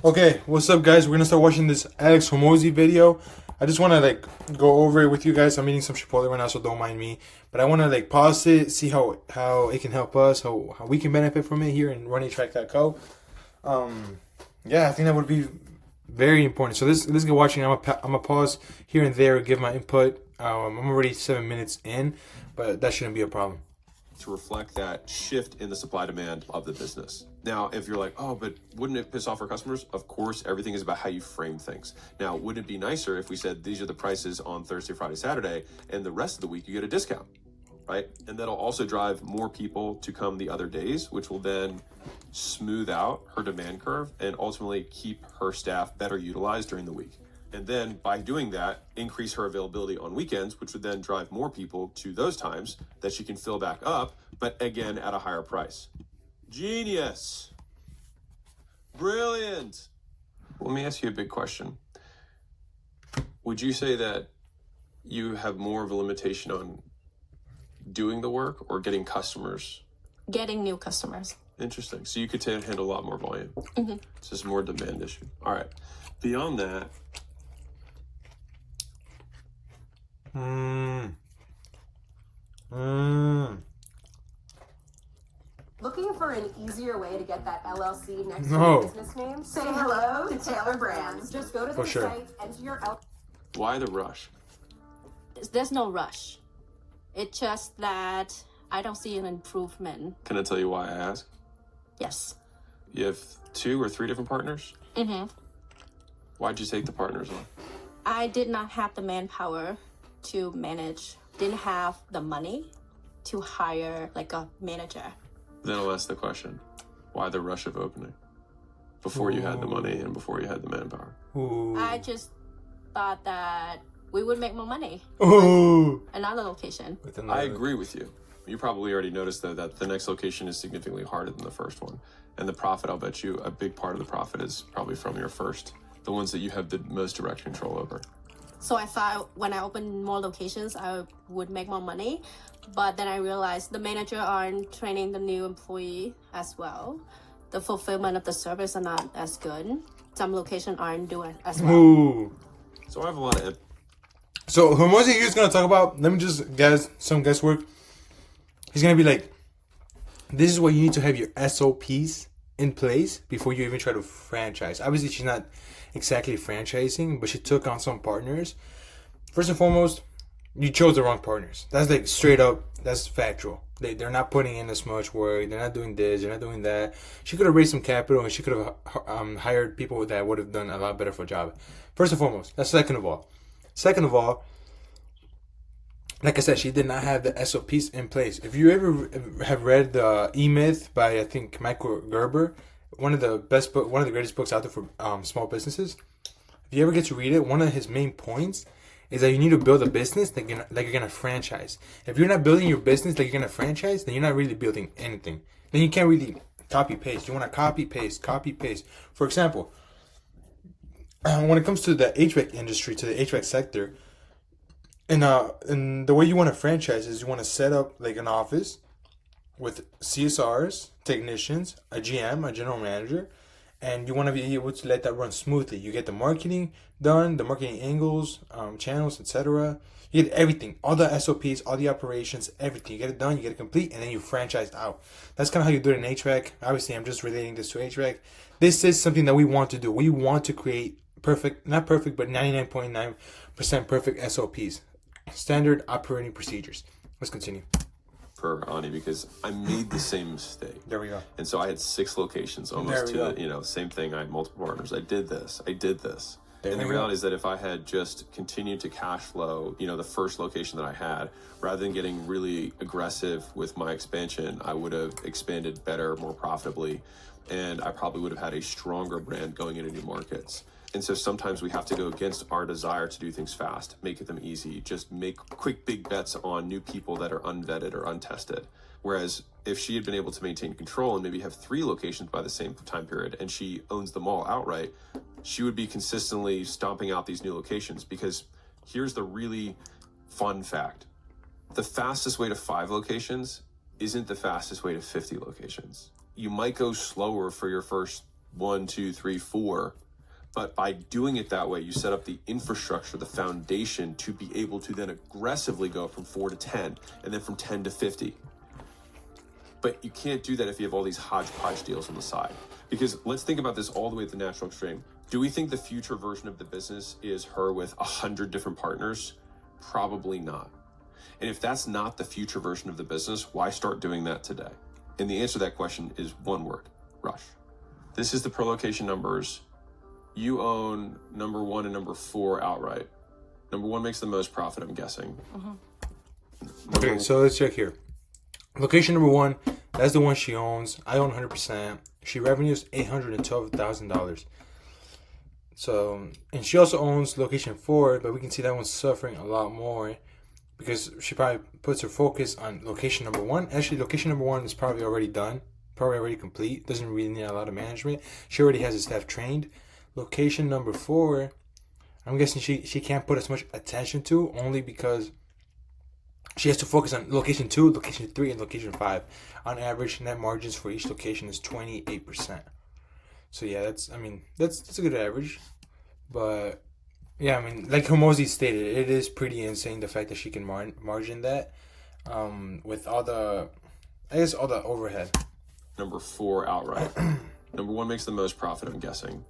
Okay, what's up, guys? We're gonna start watching this Alex Hormozi video. I just want to go over it with you guys. I'm eating some Chipotle right now, so don't mind me. But I want to pause it, see how it can help us, how we can benefit from it here in RunHVAC.co. Yeah, I think that would be very important. So let's get watching. I'm gonna pause here and there, give my input. I'm already 7 minutes in, but that shouldn't be a problem. To reflect that shift in the supply demand of the business. Now, if you're like, oh, but wouldn't it piss off our customers? Of course, everything is about how you frame things. Now, wouldn't it be nicer if we said these are the prices on Thursday, Friday, Saturday, and the rest of the week you get a discount, right? And that'll also drive more people to come the other days, which will then smooth out her demand curve and ultimately keep her staff better utilized during the week. And then by doing that, increase her availability on weekends, which would then drive more people to those times that she can fill back up, but again, at a higher price. Genius. Brilliant. Let me ask you a big question. Would you say that you have more of a limitation on doing the work or getting customers? Getting new customers. Interesting. So you could handle a lot more volume. Mm-hmm. It's just more demand issue. All right. Beyond that, Looking for an easier way to get that LLC next to No. your business name? Say hello to Taylor Brands. Just go to the sure. site, enter your why the rush? There's no rush. It's just that I don't see an improvement. Can I tell you why I ask? Yes. You have 2 or 3 different partners? Mm-hmm. Why'd you take the partners on? I did not have the manpower to manage. Didn't have the money to hire like a manager. Then I'll ask the question, why the rush of opening? Before you had the money and before you had the manpower. Ooh. I just thought that we would make more money. Ooh. Another location. I agree with you. You probably already noticed though that the next location is significantly harder than the first one. And the profit, I'll bet you a big part of the profit is probably from your first, the ones that you have the most direct control over. So I thought when I opened more locations, I would make more money. But then I realized the manager aren't training the new employee as well. The fulfillment of the service are not as good. Some locations aren't doing as well. Ooh. So I have a lot of... So Hormozi here's gonna talk about. Let me just guess some guesswork. He's gonna be like, this is what you need to have your SOPs in place before you even try to franchise. Obviously, she's not exactly franchising, but she took on some partners. First and foremost, you chose the wrong partners. That's like straight up. That's factual. They're not putting in as much work. They're not doing this. They're not doing that. She could have raised some capital and she could have hired people that would have done a lot better for a job. First and foremost. That's second of all. Second of all, like I said, she did not have the SOPs in place. If you ever have read the E-Myth by, I think, Michael Gerber, one of the greatest books out there for small businesses. If you ever get to read it, one of his main points is that you need to build a business like you're gonna franchise. If you're not building your business like you're gonna franchise, then you're not really building anything. Then you can't really copy paste. You want to copy paste. For example, when it comes to the HVAC industry, to the HVAC sector, and the way you want to franchise is you want to set up like an office with CSRs, technicians, a GM, a general manager, and you want to be able to let that run smoothly. You get the marketing done, the marketing angles, channels, etc. You get everything, all the SOPs, all the operations, everything. You get it done, you get it complete, and then you franchise out. That's kind of how you do it in HVAC. Obviously, I'm just relating this to HVAC. This is something that we want to do. We want to create perfect, not perfect, but 99.9% perfect SOPs. Standard operating procedures. Let's continue. For Ani, because I made the same mistake. There we go. And so I had 6 locations almost to the, same thing. I had multiple partners. I did this. And the reality is that if I had just continued to cash flow, the first location that I had, rather than getting really aggressive with my expansion, I would have expanded better, more profitably, and I probably would have had a stronger brand going into new markets. And so sometimes we have to go against our desire to do things fast, make them easy, just make quick, big bets on new people that are unvetted or untested. Whereas if she had been able to maintain control and maybe have 3 locations by the same time period and she owns them all outright, she would be consistently stomping out these new locations. Because here's the really fun fact. The fastest way to 5 locations isn't the fastest way to 50 locations. You might go slower for your first 1, 2, 3, 4. But by doing it that way, you set up the infrastructure, the foundation to be able to then aggressively go from 4 to 10 and then from 10 to 50. But you can't do that if you have all these hodgepodge deals on the side. Because let's think about this all the way at the natural extreme. Do we think the future version of the business is her with 100 different partners? Probably not. And if that's not the future version of the business, why start doing that today? And the answer to that question is one word: rush. This is the per location numbers. You own number 1 and number 4 outright. Number 1 makes the most profit, I'm guessing. Okay, so let's check here. Location number 1, that's the one she owns. I own 100%. She revenues $812,000. So, and she also owns location 4, but we can see that one's suffering a lot more because she probably puts her focus on location number 1. Actually, location number 1 is probably already done, probably already complete. Doesn't really need a lot of management. She already has the staff trained. Location number 4, I'm guessing she can't put as much attention to, only because she has to focus on location 2, location 3, and location 5. On average, net margins for each location is 28%. So yeah, that's a good average. But yeah, I mean, like Hormozi stated, it is pretty insane the fact that she can margin that with all the overhead. Number 4 outright. Number 1 makes the most profit, I'm guessing.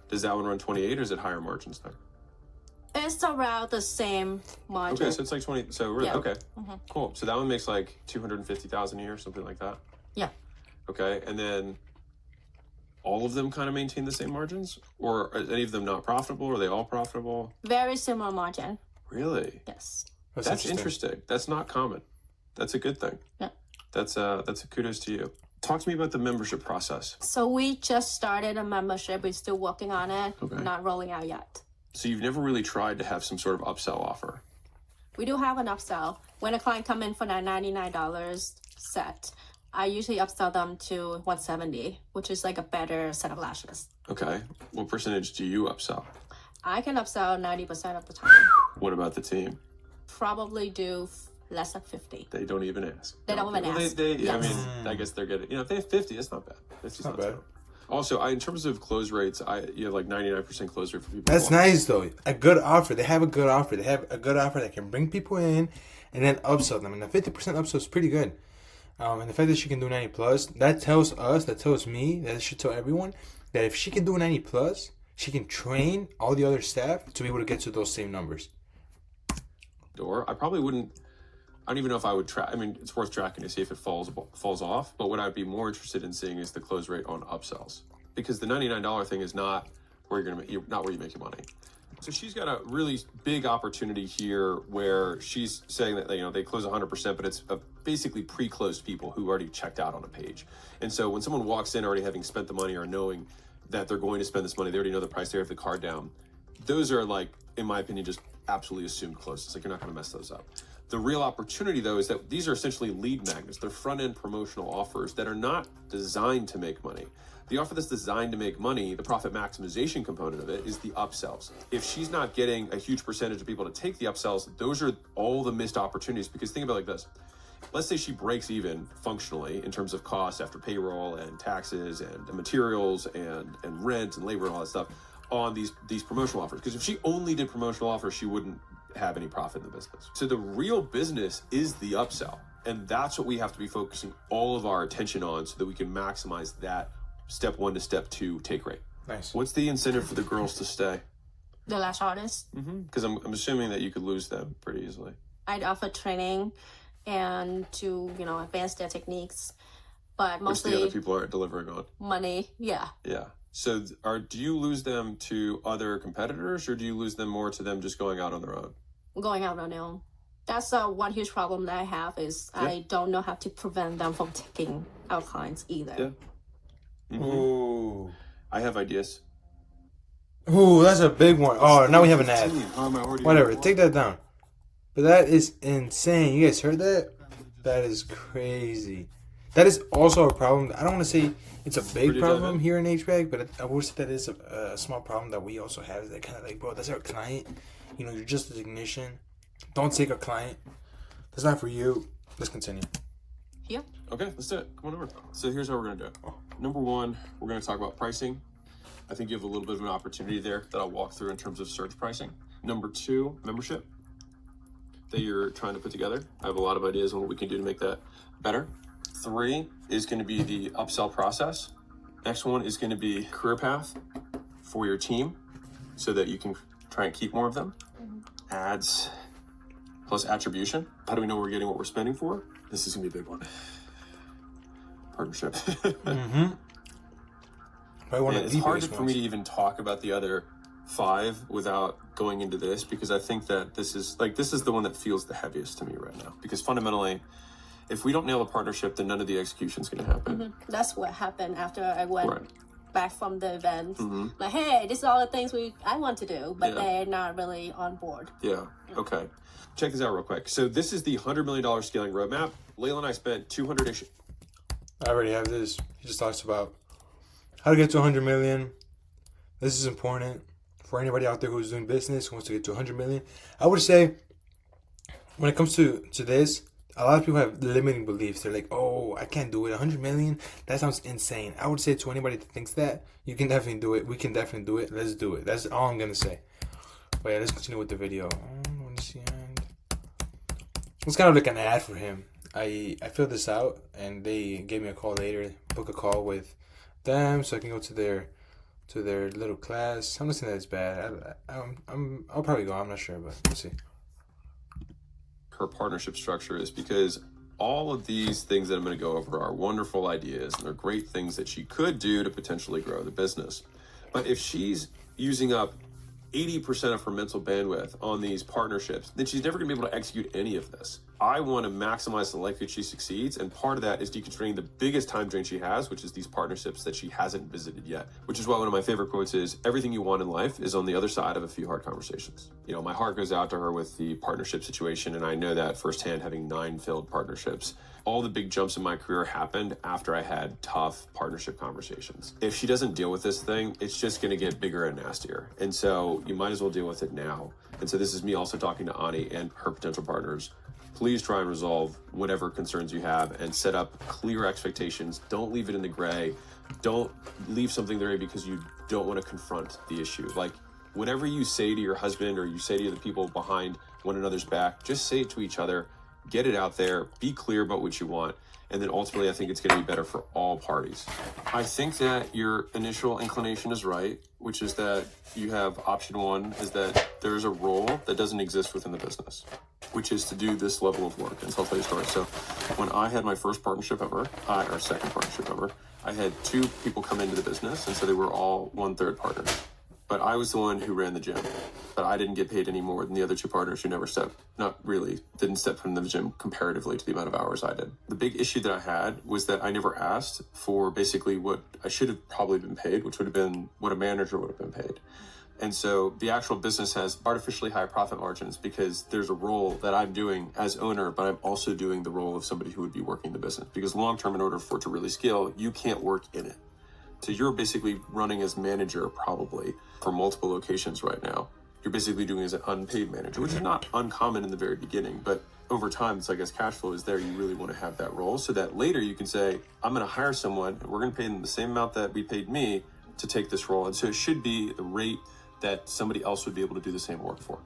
Does that one run 28 or is it higher margins there? It's around the same margin. Okay, so it's like 20. So really, Yeah. okay, cool. So that one makes like 250,000 a year, something like that. Yeah. Okay, and then all of them kind of maintain the same margins, or are any of them not profitable? Or are they all profitable? Very similar margin. Really? Yes. That's interesting. That's not common. That's a good thing. Yeah. That's a kudos to you. Talk to me about the membership process. So we just started a membership. We're still working on it. Okay. Not rolling out yet. So you've never really tried to have some sort of upsell offer? We do have an upsell. When a client come in for that $99 set, I usually upsell them to $170, which is like a better set of lashes. Okay. What percentage do you upsell? I can upsell 90% of the time. What about the team? Probably do less than 50. They don't even ask. They don't even ask. I Yes. mean, I guess they're getting, if they have 50, it's not bad. It's not bad. Also, in terms of close rates, you have like 99% close rate for people. That's nice though. A good offer. They have a good offer. They have a good offer that can bring people in and then upsell them. And the 50% upsell is pretty good. And the fact that she can do 90 plus, that tells me, that should tell everyone that if she can do 90 plus, she can train all the other staff to be able to get to those same numbers. I probably wouldn't. I don't even know if I would track. I mean, it's worth tracking to see if it falls off. But what I'd be more interested in seeing is the close rate on upsells, because the $99 thing is not where not where you make your money. So she's got a really big opportunity here where she's saying that they close 100%, but it's basically pre-closed people who already checked out on a page. And so when someone walks in already having spent the money or knowing that they're going to spend this money, they already know the price, they have the card down. Those are, like, in my opinion, just absolutely assumed close. It's like you're not going to mess those up. The real opportunity, though, is that these are essentially lead magnets. They're front-end promotional offers that are not designed to make money. The offer that's designed to make money, the profit maximization component of it, is the upsells. If she's not getting a huge percentage of people to take the upsells, those are all the missed opportunities. Because think about it like this. Let's say she breaks even functionally in terms of costs after payroll and taxes and materials and rent and labor and all that stuff on these promotional offers. Because if she only did promotional offers, she wouldn't have any profit in the business. So the real business is the upsell. And that's what we have to be focusing all of our attention on so that we can maximize that step 1 to step 2 take rate. Nice. What's the incentive for the girls to stay? The lash artist. Because I'm assuming that you could lose them pretty easily. I'd offer training and to, advance their techniques. But mostly which the other people are delivering on. Money, yeah. Yeah. So do you lose them to other competitors, or do you lose them more to them just going out on their own? Going out on their own. That's one huge problem that I have is I don't know how to prevent them from taking our clients either. Yeah. Ooh. I have ideas. Ooh, that's a big one. Oh, now we have an ad. Whatever, take that down. But that is insane. You guys heard that? That is crazy. That is also a problem. I don't want to say it's a big problem here in HVAC, but I would say that is a small problem that we also have. Is that kind of like, bro, that's our client. You're just a technician. Don't take a client. That's not for you. Let's continue. Here. Okay, let's do it. Come on over. So here's how we're gonna do it. Number one, we're gonna talk about pricing. I think you have a little bit of an opportunity there that I'll walk through in terms of search pricing. Number two, membership that you're trying to put together. I have a lot of ideas on what we can do to make that better. Three is gonna be the upsell process. Next one is gonna be career path for your team so that you can try and keep more of them. Ads plus attribution. How do we know we're getting what we're spending for? This is gonna be a big one. Partnership. It's hard for me to even talk about the other 5 without going into this, because I think that this is the one that feels the heaviest to me right now. Because fundamentally, if we don't nail a partnership, then none of the execution is going to happen. That's what happened after I went back from the event. Like, hey, this is all the things I want to do, but they're not really on board. Yeah. Okay. Check this out real quick. So this is the $100 million scaling roadmap. Layla and I spent 200-ish. I already have this. He just talks about how to get to 100 million. This is important for anybody out there who's doing business, who wants to get to 100 million. I would say when it comes to this, a lot of people have limiting beliefs. They're like, oh, I can't do it. 100 million? That sounds insane. I would say to anybody that thinks that, you can definitely do it. We can definitely do it. Let's do it. That's all I'm going to say. But yeah, let's continue with the video. It's kind of like an ad for him. I filled this out and they gave me a call later, book a call with them so I can go to their little class. I'm not saying that it's bad. I'll probably go. I'm not sure, but we'll see. Her partnership structure is because all of these things that I'm going to go over are wonderful ideas and they're great things that she could do to potentially grow the business. But if she's using up 80% of her mental bandwidth on these partnerships, then she's never going to be able to execute any of this. I want to maximize the likelihood she succeeds, and part of that is deconstructing the biggest time drain she has, which is these partnerships that she hasn't visited yet. Which is why one of my favorite quotes is, everything you want in life is on the other side of a few hard conversations. You know, my heart goes out to her with the partnership situation, and I know that firsthand, having 9 failed partnerships. All the big jumps in my career happened after I had tough partnership conversations. If she doesn't deal with this thing, it's just going to get bigger and nastier. And so you might as well deal with it now. And so this is me also talking to Ani and her potential partners. Please try and resolve whatever concerns you have and set up clear expectations. Don't leave it in the gray. Don't leave something there because you don't want to confront the issue. Like, whatever you say to your husband or you say to the people behind one another's back, just say it to each other. Get it out there, be clear about what you want, and then ultimately I think it's going to be better for all parties. I think that your initial inclination is right, which is that you have option 1 is that there's a role that doesn't exist within the business, which is to do this level of work. And so I'll tell you a story. So when I had my first partnership ever, our second partnership ever, I had 2 people come into the business, and so they were all 1/3 partners. But I was the one who ran the gym, but I didn't get paid any more than the other 2 partners who didn't step from the gym comparatively to the amount of hours I did. The big issue that I had was that I never asked for basically what I should have probably been paid, which would have been what a manager would have been paid. And so the actual business has artificially high profit margins because there's a role that I'm doing as owner, but I'm also doing the role of somebody who would be working the business. Because long-term, in order for it to really scale, you can't work in it. So you're basically running as manager probably for multiple locations right now. You're basically doing as an unpaid manager, which is not uncommon in the very beginning, but over time, it's like as cash flow is there, you really want to have that role so that later you can say, I'm going to hire someone and we're going to pay them the same amount that we paid me to take this role. And so it should be the rate that somebody else would be able to do the same work for.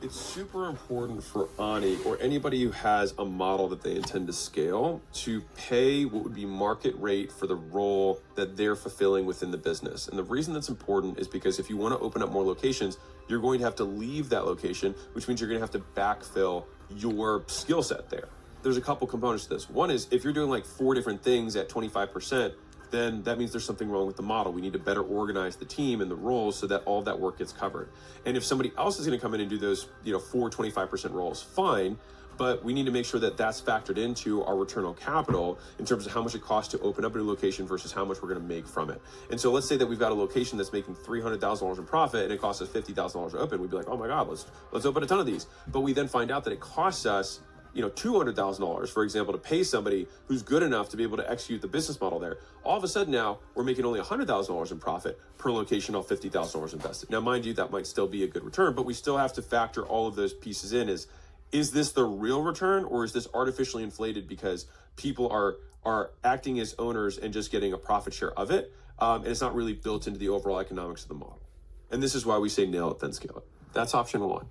It's super important for Ani or anybody who has a model that they intend to scale to pay what would be market rate for the role that they're fulfilling within the business. And the reason that's important is because if you want to open up more locations, you're going to have to leave that location, which means you're going to have to backfill your skill set there. There's a couple components to this. One is if you're doing like 4 different things at 25%, then that means there's something wrong with the model. We need to better organize the team and the roles so that all of that work gets covered. And if somebody else is going to come in and do those, 4 25% roles, fine, but we need to make sure that that's factored into our return on capital in terms of how much it costs to open up a new location versus how much we're going to make from it. And so let's say that we've got a location that's making $300,000 in profit and it costs us $50,000 to open. We'd be like, oh my God, let's open a ton of these. But we then find out that it costs us $200,000, for example, to pay somebody who's good enough to be able to execute the business model there. All of a sudden now, we're making only $100,000 in profit per location on $50,000 invested. Now, mind you, that might still be a good return, but we still have to factor all of those pieces in. Is this the real return or is this artificially inflated because people are acting as owners and just getting a profit share of it. And it's not really built into the overall economics of the model. And this is why we say nail it, then scale it. That's option one.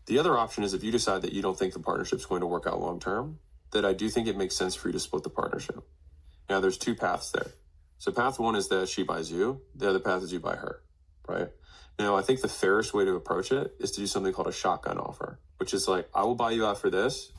The other option is if you decide that you don't think the partnership's going to work out long term, that I do think it makes sense for you to split the partnership. Now, there's two paths there. So path one is that she buys you. The other path is you buy her, right? Now, I think the fairest way to approach it is to do something called a shotgun offer, which is like, I will buy you out for this,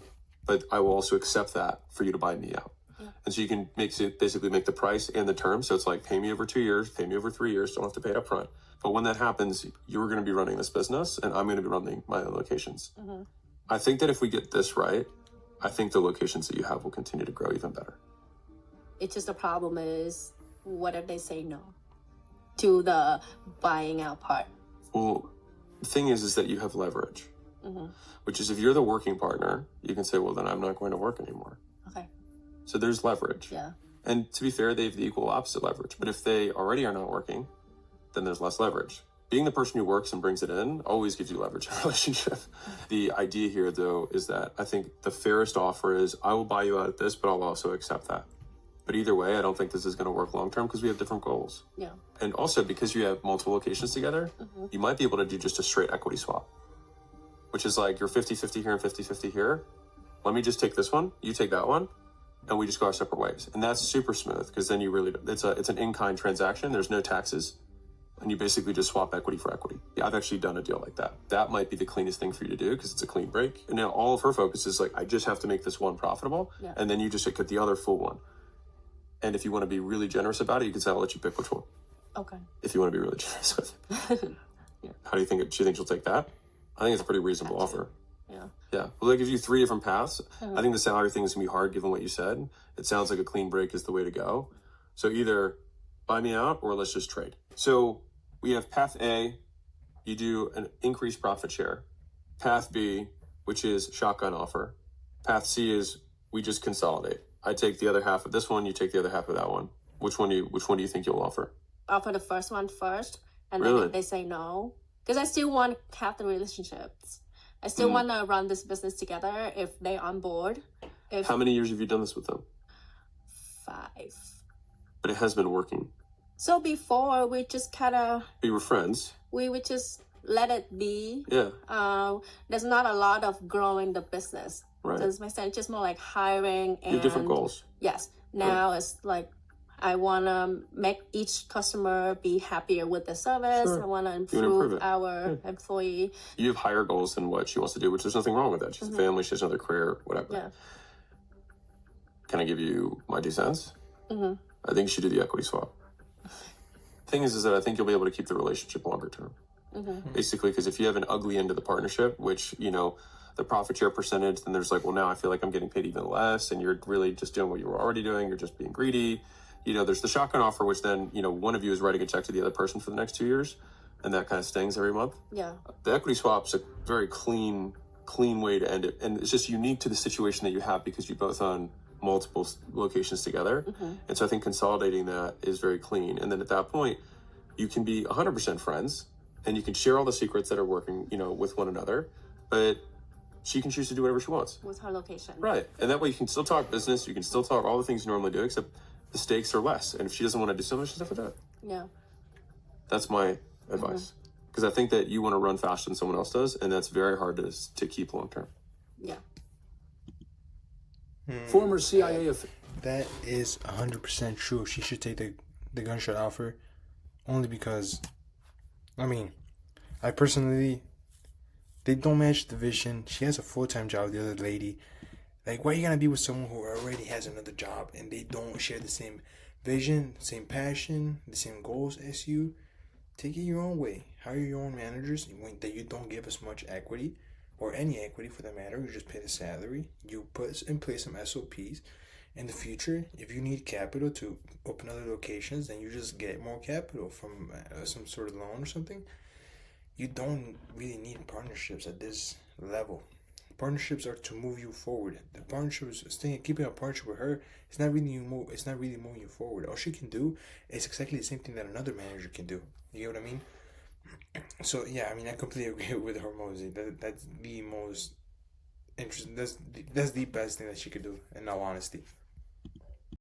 but I will also accept that for you to buy me out. Yeah. And so you can basically make the price and the term. So it's like, pay me over 2 years, pay me over 3 years, don't have to pay it up front. But when that happens, you're going to be running this business and I'm going to be running my own locations. Mm-hmm. I think that if we get this right, I think the locations that you have will continue to grow even better. It's just the problem is, what if they say no to the buying out part? Well, the thing is that you have leverage, which is if you're the working partner, you can say, well, then I'm not going to work anymore. Okay. So there's leverage. Yeah. And to be fair, they have the equal opposite leverage. But if they already are not working, then there's less leverage. Being the person who works and brings it in always gives you leverage in a relationship. The idea here, though, is that I think the fairest offer is I will buy you out at this, but I'll also accept that. But either way, I don't think this is going to work long term because we have different goals. Yeah. And also because you have multiple locations together, you might be able to do just a straight equity swap, which is like you're 50-50 here and 50-50 here. Let me just take this one, you take that one, and we just go our separate ways. And that's super smooth because then you really, it's an in-kind transaction. There's no taxes. And you basically just swap equity for equity. Yeah, I've actually done a deal like that. That might be the cleanest thing for you to do because it's a clean break. And now all of her focus is like, I just have to make this one profitable. Yeah. And then you just get the other full one. And if you want to be really generous about it, you can say, I'll let you pick which one. Okay. If you want to be really generous with it. Yeah. How do you think she thinks she'll take that? I think it's a pretty reasonable offer. Yeah. Yeah. Well, that gives you 3 different paths. I think the salary thing is going to be hard given what you said. It sounds like a clean break is the way to go. So either buy me out or let's just trade. So we have path A, you do an increased profit share. Path B, which is shotgun offer. Path C is we just consolidate. I take the other half of this one, you take the other half of that one. Which one do you think you'll offer? Offer the first one first, and then if they say no, because I still want to have the relationships. I still want to run this business together if they on board. How many years have you done this with them? 5. But it has been working. So before we just kind of... We were friends. We would just let it be. Yeah. There's not a lot of growing the business. Right. Does make sense? Just more like hiring and... You have different goals. Yes. Now it's like, I want to make each customer be happier with the service. Sure. I want to improve our employee. You have higher goals than what she wants to do, which there's nothing wrong with that. She's a family, she has another career, whatever. Yeah. Can I give you my 2 cents? I think you should do the equity swap. Thing is that I think you'll be able to keep the relationship longer term. Basically, because if you have an ugly end of the partnership, which, the profit share percentage, then there's like, well, now I feel like I'm getting paid even less, and you're really just doing what you were already doing. You're just being greedy. There's the shotgun offer, which then, one of you is writing a check to the other person for the next 2 years, and that kind of stings every month. Yeah. The equity swap's a very clean way to end it, and it's just unique to the situation that you have because you both own multiple locations together. And so I think consolidating that is very clean. And then at that point, you can be 100% friends and you can share all the secrets that are working, with one another, but she can choose to do whatever she wants. With her location. Right. And that way you can still talk business. You can still talk all the things you normally do, except the stakes are less. And if she doesn't want to do something, she doesn't have to do it. Yeah. That's my advice. Because I think that you want to run faster than someone else does. And that's very hard to keep long term. Yeah. Former CIA That is 100% true. She should take the gunshot offer only because, I personally, they don't match the vision. She has a full-time job, the other lady. Like, why are you going to be with someone who already has another job and they don't share the same vision, the same passion, the same goals as you? Take it your own way. Hire your own managers that you don't give as much equity. Or any equity for that matter, you just pay the salary. You put in place some SOPs. In the future, if you need capital to open other locations, then you just get more capital from some sort of loan or something. You don't really need partnerships at this level. Partnerships are to move you forward. The partnership is keeping a partnership with her. It's not really moving you forward. All she can do is exactly the same thing that another manager can do. You get what I mean? So yeah, I completely agree with Hormozi. That's the most interesting. That's the best thing that she could do, in all honesty.